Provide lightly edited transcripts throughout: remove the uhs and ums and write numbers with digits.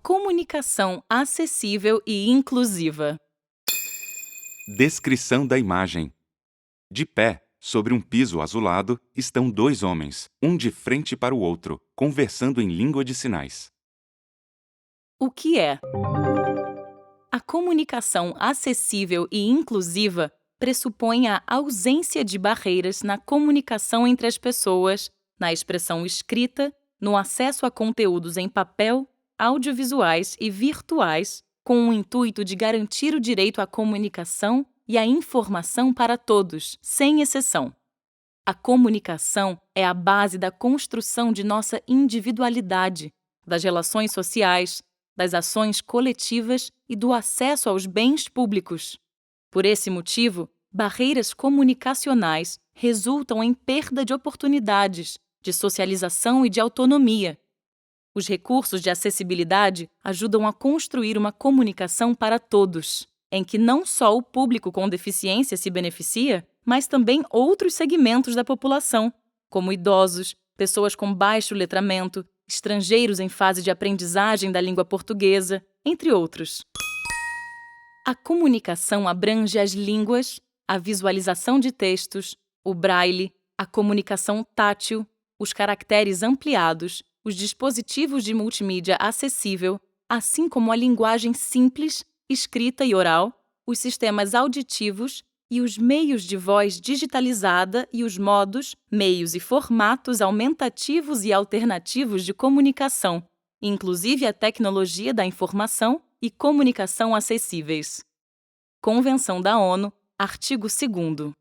Comunicação acessível e inclusiva. Descrição da imagem. De pé, sobre um piso azulado, estão dois homens, um de frente para o outro, conversando em língua de sinais. O que é? A comunicação acessível e inclusiva pressupõe a ausência de barreiras na comunicação entre as pessoas, na expressão escrita, no acesso a conteúdos em papel, audiovisuais e virtuais, com o intuito de garantir o direito à comunicação e à informação para todos, sem exceção. A comunicação é a base da construção de nossa individualidade, das relações sociais, das ações coletivas e do acesso aos bens públicos. Por esse motivo, barreiras comunicacionais resultam em perda de oportunidades, de socialização e de autonomia. Os recursos de acessibilidade ajudam a construir uma comunicação para todos, em que não só o público com deficiência se beneficia, mas também outros segmentos da população, como idosos, pessoas com baixo letramento, estrangeiros em fase de aprendizagem da língua portuguesa, entre outros. A comunicação abrange as línguas, a visualização de textos, o braille, a comunicação tátil, os caracteres ampliados, os dispositivos de multimídia acessível, assim como a linguagem simples, escrita e oral, os sistemas auditivos e os meios de voz digitalizada e os modos, meios e formatos aumentativos e alternativos de comunicação, inclusive a tecnologia da informação e comunicação acessíveis. Convenção da ONU, artigo 2º.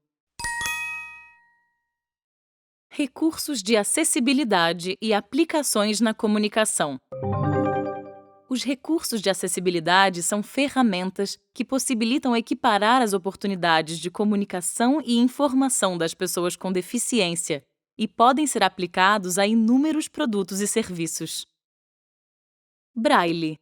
Recursos de acessibilidade e aplicações na comunicação. Os recursos de acessibilidade são ferramentas que possibilitam equiparar as oportunidades de comunicação e informação das pessoas com deficiência e podem ser aplicados a inúmeros produtos e serviços. Braille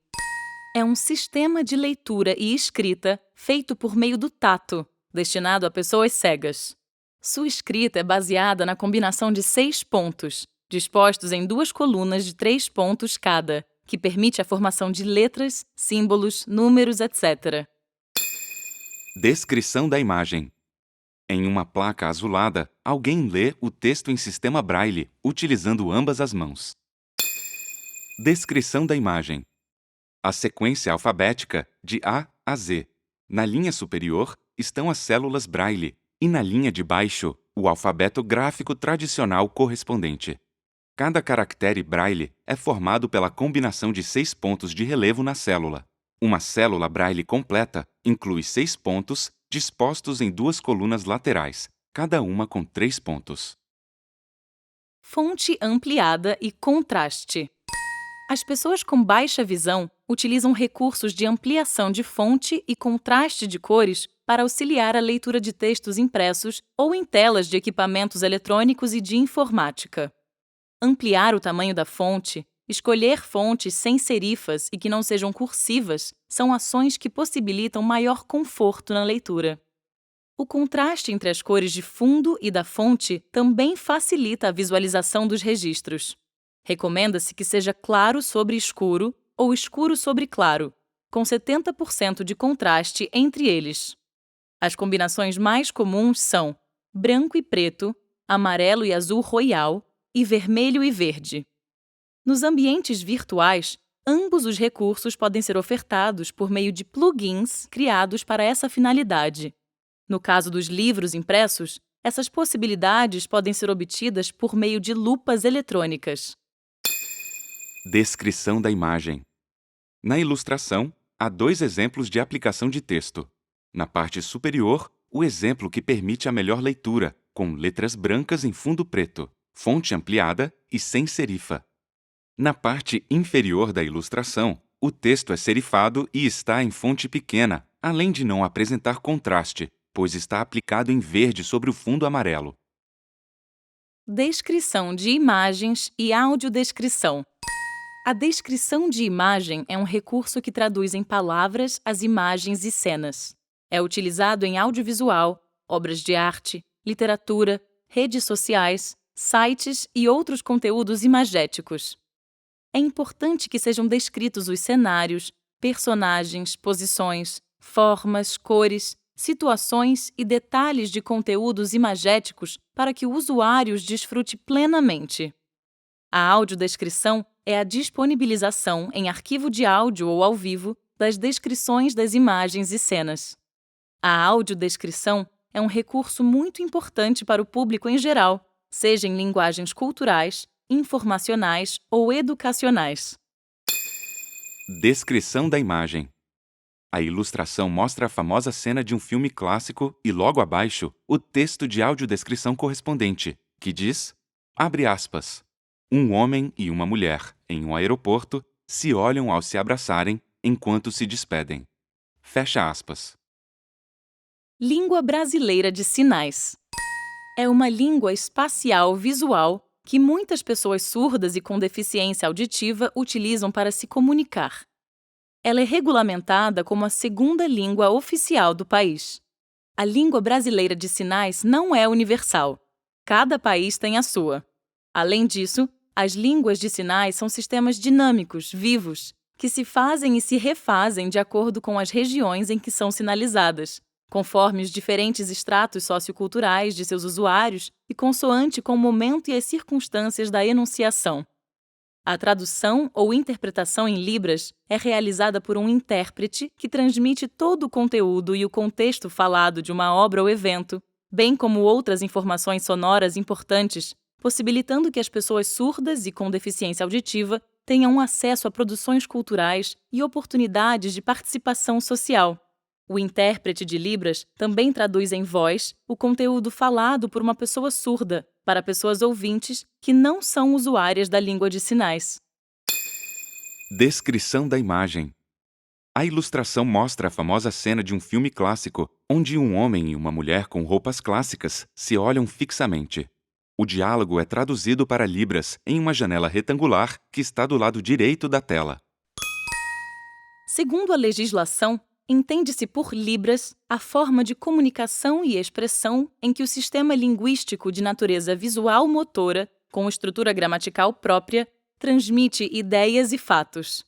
é um sistema de leitura e escrita feito por meio do tato, destinado a pessoas cegas. Sua escrita é baseada na combinação de 6 pontos, dispostos em 2 colunas de 3 pontos cada, que permite a formação de letras, símbolos, números, etc. Descrição da imagem. Em uma placa azulada, alguém lê o texto em sistema Braille, utilizando ambas as mãos. Descrição da imagem. A sequência alfabética de A a Z. Na linha superior estão as células Braille e na linha de baixo, o alfabeto gráfico tradicional correspondente. Cada caractere Braille é formado pela combinação de 6 pontos de relevo na célula. Uma célula Braille completa inclui 6 pontos dispostos em 2 colunas laterais, cada uma com 3 pontos. Fonte ampliada e contraste. As pessoas com baixa visão utilizam recursos de ampliação de fonte e contraste de cores para auxiliar a leitura de textos impressos ou em telas de equipamentos eletrônicos e de informática. Ampliar o tamanho da fonte, escolher fontes sem serifas e que não sejam cursivas são ações que possibilitam maior conforto na leitura. O contraste entre as cores de fundo e da fonte também facilita a visualização dos registros. Recomenda-se que seja claro sobre escuro ou escuro sobre claro, com 70% de contraste entre eles. As combinações mais comuns são branco e preto, amarelo e azul royal e vermelho e verde. Nos ambientes virtuais, ambos os recursos podem ser ofertados por meio de plugins criados para essa finalidade. No caso dos livros impressos, essas possibilidades podem ser obtidas por meio de lupas eletrônicas. Descrição da imagem. Na ilustração, há 2 exemplos de aplicação de texto. Na parte superior, o exemplo que permite a melhor leitura, com letras brancas em fundo preto, fonte ampliada e sem serifa. Na parte inferior da ilustração, o texto é serifado e está em fonte pequena, além de não apresentar contraste, pois está aplicado em verde sobre o fundo amarelo. Descrição de imagens e audiodescrição. A descrição de imagem é um recurso que traduz em palavras as imagens e cenas. É utilizado em audiovisual, obras de arte, literatura, redes sociais, sites e outros conteúdos imagéticos. é importante que sejam descritos os cenários, personagens, posições, formas, cores, situações e detalhes de conteúdos imagéticos para que o usuário os desfrute plenamente. A audiodescrição é a disponibilização em arquivo de áudio ou ao vivo das descrições das imagens e cenas. A audiodescrição é um recurso muito importante para o público em geral, seja em linguagens culturais, informacionais ou educacionais. Descrição da imagem. A ilustração mostra a famosa cena de um filme clássico e, logo abaixo, o texto de audiodescrição correspondente, que diz, abre aspas, um homem e uma mulher, em um aeroporto, se olham ao se abraçarem enquanto se despedem. Fecha aspas. Língua brasileira de sinais. É uma língua espacial visual que muitas pessoas surdas e com deficiência auditiva utilizam para se comunicar. Ela é regulamentada como a segunda língua oficial do país. A língua brasileira de sinais não é universal. Cada país tem a sua. Além disso, as línguas de sinais são sistemas dinâmicos, vivos, que se fazem e se refazem de acordo com as regiões em que são sinalizadas, conforme os diferentes estratos socioculturais de seus usuários e consoante com o momento e as circunstâncias da enunciação. A tradução ou interpretação em Libras é realizada por um intérprete que transmite todo o conteúdo e o contexto falado de uma obra ou evento, bem como outras informações sonoras importantes, possibilitando que as pessoas surdas e com deficiência auditiva tenham acesso a produções culturais e oportunidades de participação social. O intérprete de Libras também traduz em voz o conteúdo falado por uma pessoa surda para pessoas ouvintes que não são usuárias da língua de sinais. Descrição da imagem. A ilustração mostra a famosa cena de um filme clássico, onde um homem e uma mulher com roupas clássicas se olham fixamente. O diálogo é traduzido para Libras em uma janela retangular que está do lado direito da tela. Segundo a legislação, entende-se por Libras a forma de comunicação e expressão em que o sistema linguístico de natureza visual-motora, com estrutura gramatical própria, transmite ideias e fatos.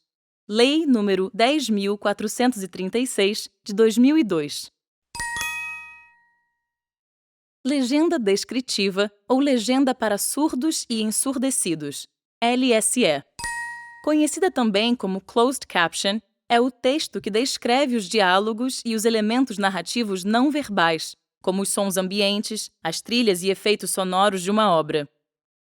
Lei nº 10.436, de 2002. Legenda descritiva ou legenda para surdos e ensurdecidos, LSE. Conhecida também como Closed Caption, é o texto que descreve os diálogos e os elementos narrativos não verbais, como os sons ambientes, as trilhas e efeitos sonoros de uma obra.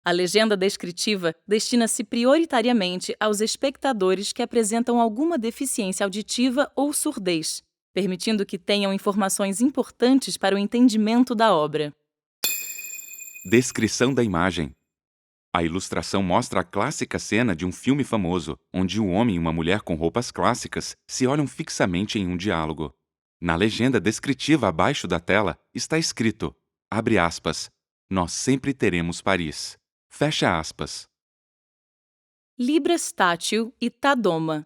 A legenda descritiva destina-se prioritariamente aos espectadores que apresentam alguma deficiência auditiva ou surdez, permitindo que tenham informações importantes para o entendimento da obra. Descrição da imagem. A ilustração mostra a clássica cena de um filme famoso, onde um homem e uma mulher com roupas clássicas se olham fixamente em um diálogo. Na legenda descritiva abaixo da tela está escrito, abre aspas, nós sempre teremos Paris. Fecha aspas. Libras tátil e Tadoma.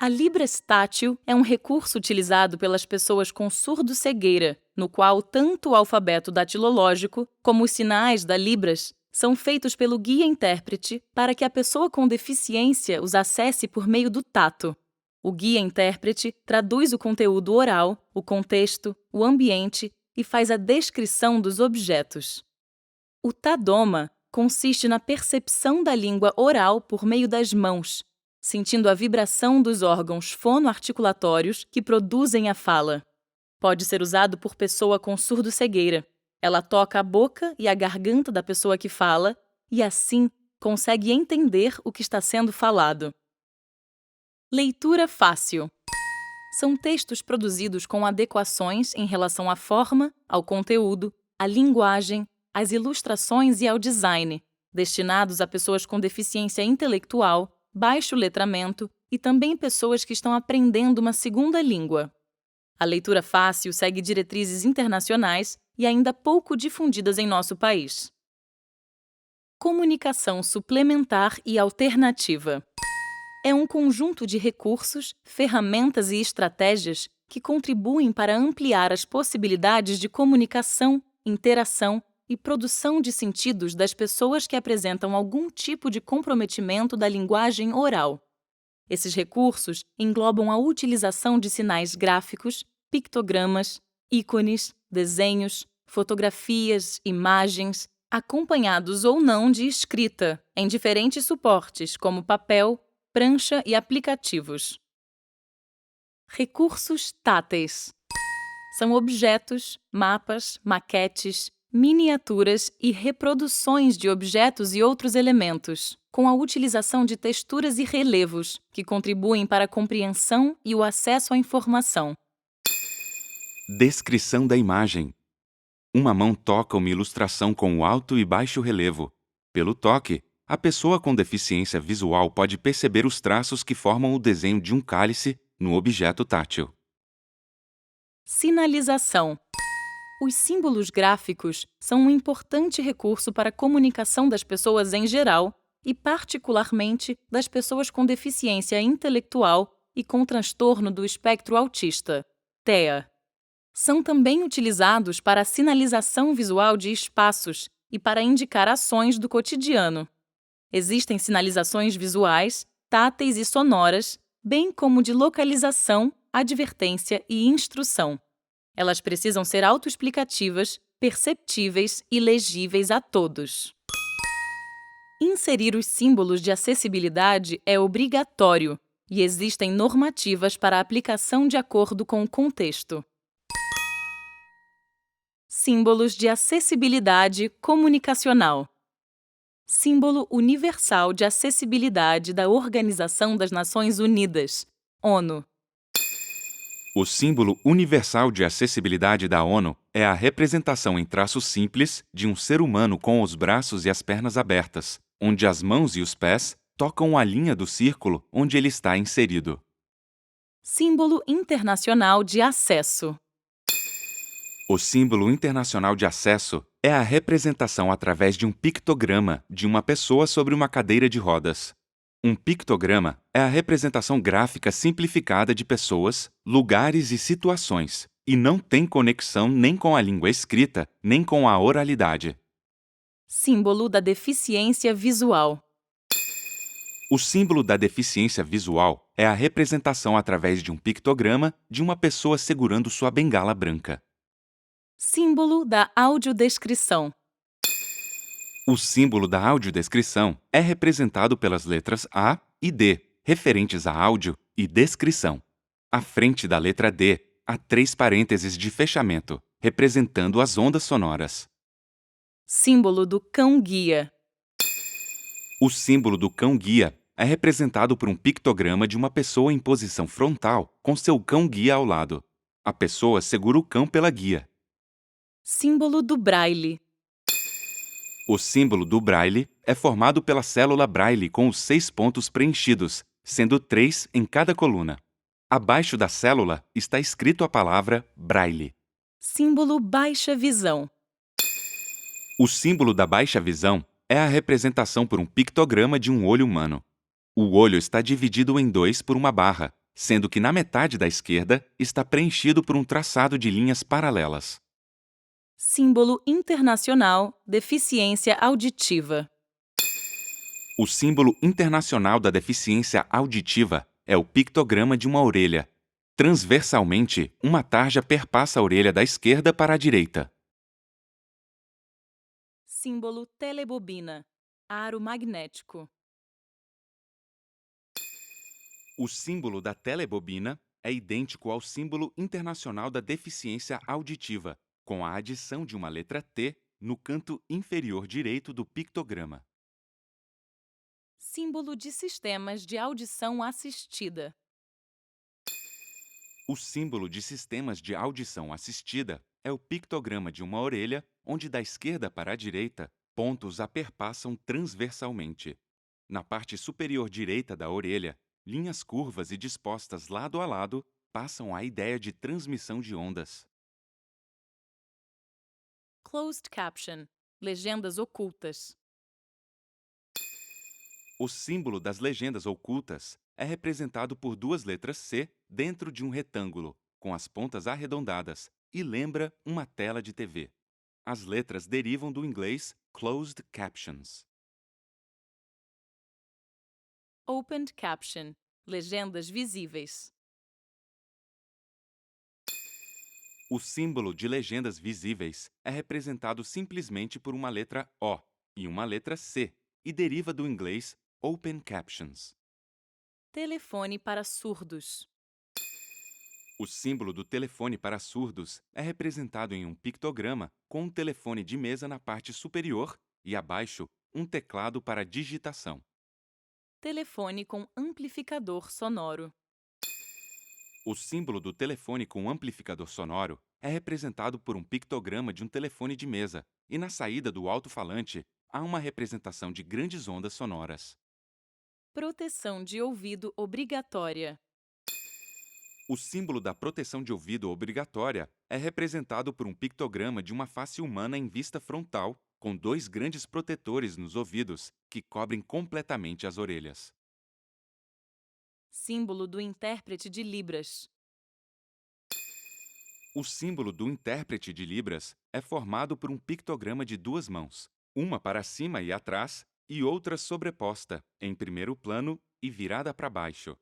A Libras tátil é um recurso utilizado pelas pessoas com surdo-cegueira, no qual tanto o alfabeto datilológico como os sinais da Libras são feitos pelo guia-intérprete para que a pessoa com deficiência os acesse por meio do tato. O guia-intérprete traduz o conteúdo oral, o contexto, o ambiente e faz a descrição dos objetos. O Tadoma consiste na percepção da língua oral por meio das mãos, sentindo a vibração dos órgãos fonoarticulatórios que produzem a fala. Pode ser usado por pessoa com surdo-cegueira. Ela toca a boca e a garganta da pessoa que fala e, assim, consegue entender o que está sendo falado. Leitura fácil. São textos produzidos com adequações em relação à forma, ao conteúdo, à linguagem, às ilustrações e ao design, destinados a pessoas com deficiência intelectual, baixo letramento e também pessoas que estão aprendendo uma segunda língua. A leitura fácil segue diretrizes internacionais e ainda pouco difundidas em nosso país. Comunicação suplementar e alternativa. É um conjunto de recursos, ferramentas e estratégias que contribuem para ampliar as possibilidades de comunicação, interação e produção de sentidos das pessoas que apresentam algum tipo de comprometimento da linguagem oral. Esses recursos englobam a utilização de sinais gráficos, pictogramas, ícones, desenhos, fotografias, imagens, acompanhados ou não de escrita, em diferentes suportes como papel, prancha e aplicativos. Recursos táteis. São objetos, mapas, maquetes, miniaturas e reproduções de objetos e outros elementos, com a utilização de texturas e relevos, que contribuem para a compreensão e o acesso à informação. Descrição da imagem. Uma mão toca uma ilustração com alto e baixo relevo. Pelo toque, a pessoa com deficiência visual pode perceber os traços que formam o desenho de um cálice no objeto tátil. Sinalização. Os símbolos gráficos são um importante recurso para a comunicação das pessoas em geral e, particularmente, das pessoas com deficiência intelectual e com transtorno do espectro autista, TEA. São também utilizados para a sinalização visual de espaços e para indicar ações do cotidiano. Existem sinalizações visuais, táteis e sonoras, bem como de localização, advertência e instrução. Elas precisam ser autoexplicativas, perceptíveis e legíveis a todos. Inserir os símbolos de acessibilidade é obrigatório e existem normativas para a aplicação de acordo com o contexto. Símbolos de acessibilidade comunicacional. Símbolo universal de acessibilidade da Organização das Nações Unidas, ONU. O símbolo universal de acessibilidade da ONU é a representação em traços simples de um ser humano com os braços e as pernas abertas, onde as mãos e os pés tocam a linha do círculo onde ele está inserido. Símbolo internacional de acesso. O símbolo internacional de acesso é a representação através de um pictograma de uma pessoa sobre uma cadeira de rodas. Um pictograma é a representação gráfica simplificada de pessoas, lugares e situações, e não tem conexão nem com a língua escrita, nem com a oralidade. Símbolo da deficiência visual. O símbolo da deficiência visual é a representação através de um pictograma de uma pessoa segurando sua bengala branca. Símbolo da audiodescrição. O símbolo da audiodescrição é representado pelas letras A e D, referentes a áudio e descrição. À frente da letra D, há 3 parênteses de fechamento, representando as ondas sonoras. Símbolo do cão-guia. O símbolo do cão-guia é representado por um pictograma de uma pessoa em posição frontal, com seu cão-guia ao lado. A pessoa segura o cão pela guia. Símbolo do braille. O símbolo do braille é formado pela célula braille com os 6 pontos preenchidos, sendo 3 em cada coluna. Abaixo da célula está escrito a palavra braille. Símbolo baixa visão. O símbolo da baixa visão é a representação por um pictograma de um olho humano. O olho está dividido em 2 por uma barra, sendo que na metade da esquerda está preenchido por um traçado de linhas paralelas. Símbolo internacional deficiência auditiva. O símbolo internacional da deficiência auditiva é o pictograma de uma orelha. Transversalmente, uma tarja perpassa a orelha da esquerda para a direita. Símbolo telebobina. Aro magnético. O símbolo da telebobina é idêntico ao símbolo internacional da deficiência auditiva, com a adição de uma letra T no canto inferior direito do pictograma. Símbolo de sistemas de audição assistida. O símbolo de sistemas de audição assistida é o pictograma de uma orelha, onde da esquerda para a direita, pontos a perpassam transversalmente. Na parte superior direita da orelha, linhas curvas e dispostas lado a lado passam a ideia de transmissão de ondas. Closed caption. Legendas ocultas. O símbolo das legendas ocultas é representado por 2 letras C dentro de um retângulo, com as pontas arredondadas, e lembra uma tela de TV. As letras derivam do inglês closed captions. Opened caption, legendas visíveis. O símbolo de legendas visíveis é representado simplesmente por uma letra O e uma letra C e deriva do inglês Open Captions. Telefone para surdos. O símbolo do telefone para surdos é representado em um pictograma com um telefone de mesa na parte superior e abaixo um teclado para digitação. Telefone com amplificador sonoro. O símbolo do telefone com amplificador sonoro é representado por um pictograma de um telefone de mesa e na saída do alto-falante há uma representação de grandes ondas sonoras. Proteção de ouvido obrigatória. O símbolo da proteção de ouvido obrigatória é representado por um pictograma de uma face humana em vista frontal, com dois grandes protetores nos ouvidos que cobrem completamente as orelhas. Símbolo do intérprete de Libras. O símbolo do intérprete de Libras é formado por um pictograma de duas mãos, uma para cima e atrás e outra sobreposta, em primeiro plano e virada para baixo.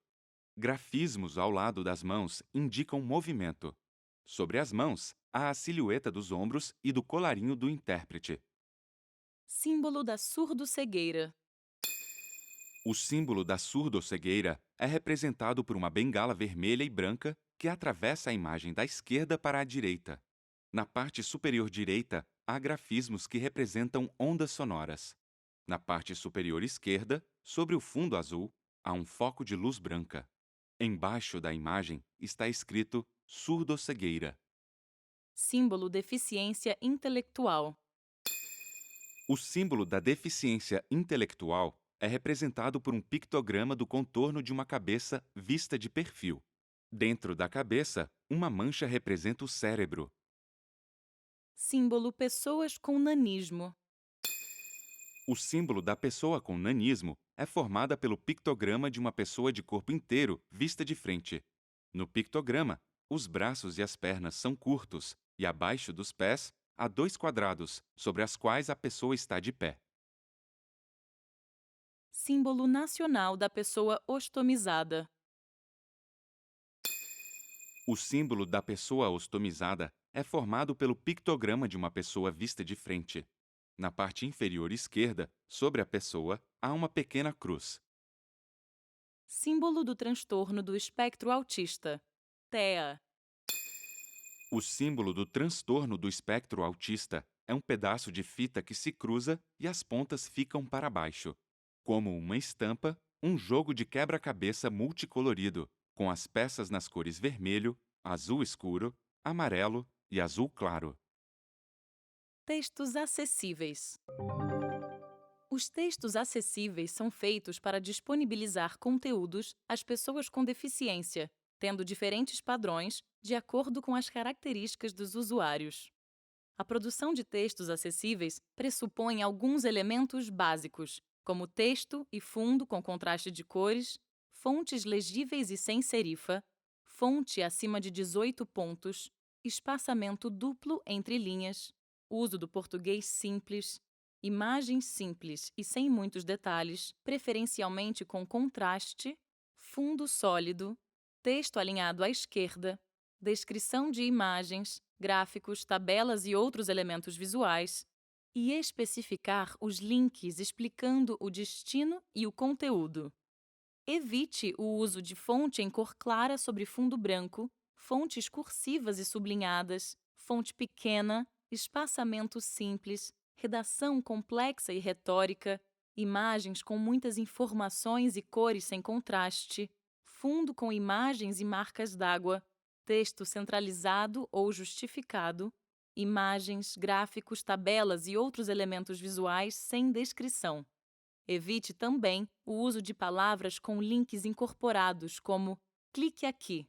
Grafismos ao lado das mãos indicam movimento. Sobre as mãos, há a silhueta dos ombros e do colarinho do intérprete. Símbolo da surdo-cegueira. O símbolo da surdo-cegueira é representado por uma bengala vermelha e branca que atravessa a imagem da esquerda para a direita. Na parte superior direita, há grafismos que representam ondas sonoras. Na parte superior esquerda, sobre o fundo azul, há um foco de luz branca. Embaixo da imagem está escrito surdo-cegueira. Símbolo deficiência intelectual. O símbolo da deficiência intelectual é representado por um pictograma do contorno de uma cabeça vista de perfil. Dentro da cabeça, uma mancha representa o cérebro. Símbolo pessoas com nanismo. O símbolo da pessoa com nanismo é formada pelo pictograma de uma pessoa de corpo inteiro vista de frente. No pictograma, os braços e as pernas são curtos e abaixo dos pés há dois quadrados sobre as quais a pessoa está de pé. Símbolo nacional da pessoa ostomizada. O símbolo da pessoa ostomizada é formado pelo pictograma de uma pessoa vista de frente. Na parte inferior esquerda, sobre a pessoa, há uma pequena cruz. Símbolo do transtorno do espectro autista. TEA. O símbolo do transtorno do espectro autista é um pedaço de fita que se cruza e as pontas ficam para baixo. Como uma estampa, um jogo de quebra-cabeça multicolorido, com as peças nas cores vermelho, azul escuro, amarelo e azul claro. Textos acessíveis. Os textos acessíveis são feitos para disponibilizar conteúdos às pessoas com deficiência, tendo diferentes padrões de acordo com as características dos usuários. A produção de textos acessíveis pressupõe alguns elementos básicos, como texto e fundo com contraste de cores, fontes legíveis e sem serifa, fonte acima de 18 pontos, espaçamento duplo entre linhas, uso do português simples, imagens simples e sem muitos detalhes, preferencialmente com contraste, fundo sólido, texto alinhado à esquerda, descrição de imagens, gráficos, tabelas e outros elementos visuais, e especificar os links explicando o destino e o conteúdo. Evite o uso de fonte em cor clara sobre fundo branco, fontes cursivas e sublinhadas, fonte pequena, espaçamento simples, redação complexa e retórica, imagens com muitas informações e cores sem contraste, fundo com imagens e marcas d'água, texto centralizado ou justificado, imagens, gráficos, tabelas e outros elementos visuais sem descrição. Evite também o uso de palavras com links incorporados, como clique aqui.